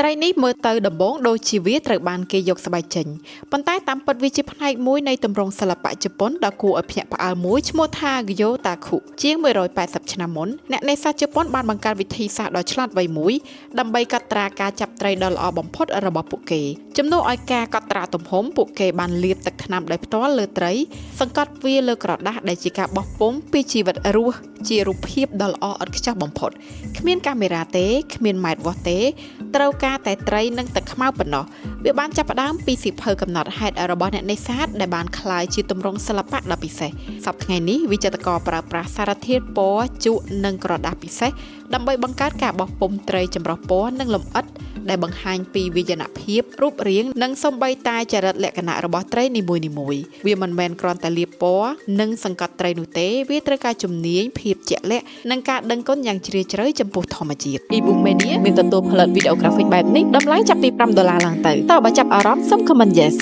ត្រីនេះមើលទៅដំបូងដូចជាវាត្រូវបានគេយកស្បែកចេញប៉ុន្តែតាមពិតវាជាផ្នែកមួយនៃទម្រង់សិល្បៈជប៉ុនដ៏គួរឲ្យភ្ញាក់ផ្អើលមួយឈ្មោះថា Gyotaku ជាង180ឆ្នាំមុនអ្នកនេសាទជប៉ុនបានបង្កើតវិធីសាស្ត្រដ៏ឆ្លាតវៃមួយដើម្បីកត់ត្រាការចាប់ត្រីដ៏ល្អបំផុតរបស់ពួកគេជំនួសឲ្យការកត់ត្រាទំហំពួកគេបានលាបទឹកថ្នាំដោយផ្ទាល់លើត្រីសង្កត់វាលើក្រដាសដែលជាការបោះពុម្ពពីជីវិតរស់ជារូបភាពដ៏ល្អឥតខ្ចោះបំផុតគ្មានកាមេរ៉ាទេគ្មានម៉ែត្រវាស់ទេត្រូវការតែត្រីនិងទឹកខ្មៅប៉ុណ្ណោះវាបានចាប់ផ្ដើមពីសៀវភៅកំណត់ហេតុរបស់អ្នកនេសាទដែលបានក្លាយជាទម្រង់សិល្បៈដ៏ពិសេសសប្តាហ៍ថ្ងៃនេះវិចិត្រករប្រើប្រាស់សារធាតុពណ៌ជក់និងក្រដាសពិសេសដើម្បីបង្កើតការបោះពុម្ពត្រីចម្រុះពណ៌និងលម្អិតដែលបង្ហាញពីវិញ្ញាណភាពរូបរាងនិងសូម្បីតែចរិតលក្ខណៈរបស់ត្រីនីមួយៗវាមិនមែនគ្រាន់តែលាបពណ៌និងសង្កត់ត្រីនោះទេវាត្រូវការជំនាញភាពជាក់លាក់និងការដឹងគុណយ៉ាងជ្រាលជ្រៅចំពោះធម្មជាតិ Ebook Mania មានទទួលផលិតវីដេអូក្រាហ្វិកបែបនេះតម្លៃចាប់ពី$5ឡើងទៅតើបើចាប់អារម្មណ៍សូម comment yes